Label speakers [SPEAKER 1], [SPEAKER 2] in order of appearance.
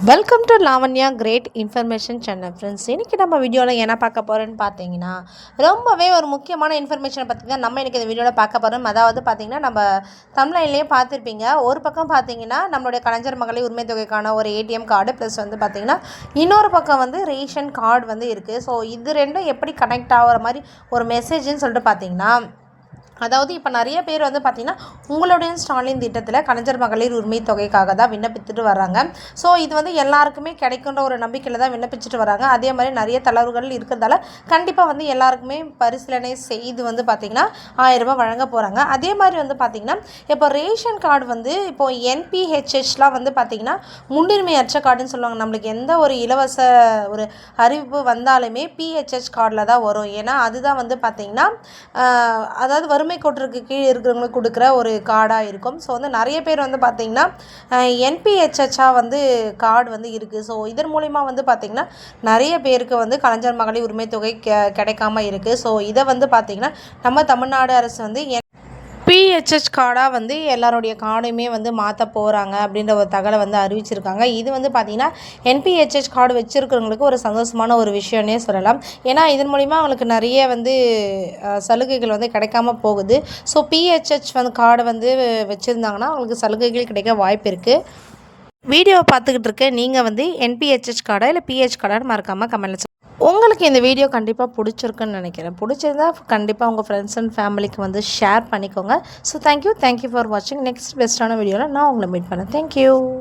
[SPEAKER 1] Welcome to Lavanya great information channel friends. இன்றைக்கி நம்ம வீடியோவில் என்ன பார்க்க போகிறோன்னு பார்த்தீங்கன்னா, ரொம்பவே ஒரு முக்கியமான இன்ஃபர்மேஷனை பற்றி தான் நம்ம இன்றைக்கி இந்த வீடியோவில் பார்க்க போகிறோம். அதாவது பார்த்திங்கன்னா, நம்ம தமிழ்லையே பார்த்துருப்பீங்க. ஒரு பக்கம் பார்த்திங்கன்னா நம்மளுடைய கலைஞர் மகளிர் உரிமை தொகைக்கான ஒரு ஏடிஎம் கார்டு ப்ளஸ் வந்து பார்த்திங்கன்னா இன்னொரு பக்கம் வந்து ரேஷன் கார்டு வந்து இருக்குது. ஸோ இது ரெண்டும் எப்படி கனெக்ட் ஆகிற மாதிரி ஒரு மெசேஜ்னு சொல்லிட்டு பார்த்திங்கன்னா, அதாவது இப்போ நிறைய பேர் வந்து பார்த்திங்கன்னா உங்களுடைய ஸ்டாலின் திட்டத்தில் கலைஞர் மகளிர் உரிமை தொகைக்காக தான் விண்ணப்பித்துட்டு வராங்க. ஸோ இது வந்து எல்லாருக்குமே கிடைக்குன்ற ஒரு நம்பிக்கையில் தான் விண்ணப்பிச்சுட்டு வராங்க. அதே மாதிரி நிறைய தளர்வுகள் இருக்கிறதால கண்டிப்பாக வந்து எல்லாருக்குமே பரிசீலனை செய்து வந்து பார்த்திங்கன்னா 1000 ரூபாய் வழங்க போகிறாங்க. அதே மாதிரி வந்து பார்த்திங்கன்னா இப்போ ரேஷன் கார்டு வந்து இப்போது என்பிஹெச்ஹெச்லாம் வந்து பார்த்திங்கன்னா முன்னுரிமை அற்ற கார்டுன்னு சொல்லுவாங்க. நம்மளுக்கு எந்த ஒரு இலவச ஒரு அறிவிப்பு வந்தாலுமே பிஹெச்ஹெச் கார்டில் தான் வரும். ஏன்னா அதுதான் வந்து பார்த்திங்கன்னா அதாவது வறுமை கோட்டிற்கு கீழே இருக்கிறவங்களுக்கு கொடுக்குற ஒரு கார்டாக இருக்கும். ஸோ வந்து நிறைய பேர் வந்து பார்த்திங்கன்னா என்பிஹெச்ஹெச்சாக வந்து கார்டு வந்து இருக்குது. ஸோ இதன் மூலிமா வந்து பார்த்திங்கன்னா நிறைய பேருக்கு வந்து கலைஞர் மகளிர் உரிமை தொகை கிடைக்காம இருக்குது. ஸோ இதை வந்து பார்த்திங்கன்னா நம்ம தமிழ்நாடு அரசு வந்து பிஹெச்ஹெச் கார்டாக வந்து எல்லாருடைய கார்டையுமே வந்து மாற்ற போகிறாங்க அப்படின்ற ஒரு தகவலை வந்து அறிவிச்சிருக்காங்க. இது வந்து பார்த்திங்கன்னா என்பிஹெச்ஹெச் கார்டு வச்சுருக்கிறவங்களுக்கு ஒரு சந்தோஷமான ஒரு விஷயம்னே சொல்லலாம். ஏன்னா இதன் மூலிமா அவங்களுக்கு நிறைய வந்து சலுகைகள் வந்து கிடைக்காம போகுது. ஸோ பிஹெச்ஹெச் வந்து கார்டு வந்து வச்சுருந்தாங்கன்னா அவங்களுக்கு சலுகைகள் கிடைக்க வாய்ப்பு இருக்குது. வீடியோவை பார்த்துக்கிட்டு இருக்க நீங்கள் வந்து என்பிஹெச்ஹெச் கார்டா இல்லை பிஹெச் கார்டான்னு மறக்காமல் கமெண்ட்ல உங்களுக்கு இந்த வீடியோ கண்டிப்பாக பிடிச்சிருக்குன்னு நினைக்கிறேன். பிடிச்சிருந்தா கண்டிப்பாக உங்கள் ஃப்ரெண்ட்ஸ் அண்ட் ஃபேமிலிக்கு வந்து ஷேர் பண்ணிக்கோங்க. ஸோ தேங்க்யூ ஃபார் வாட்சிங். நெக்ஸ்ட் பெஸ்ட்டான வீடியோவில் நான் உங்களை மீட் பண்ணேன். தேங்க்யூ.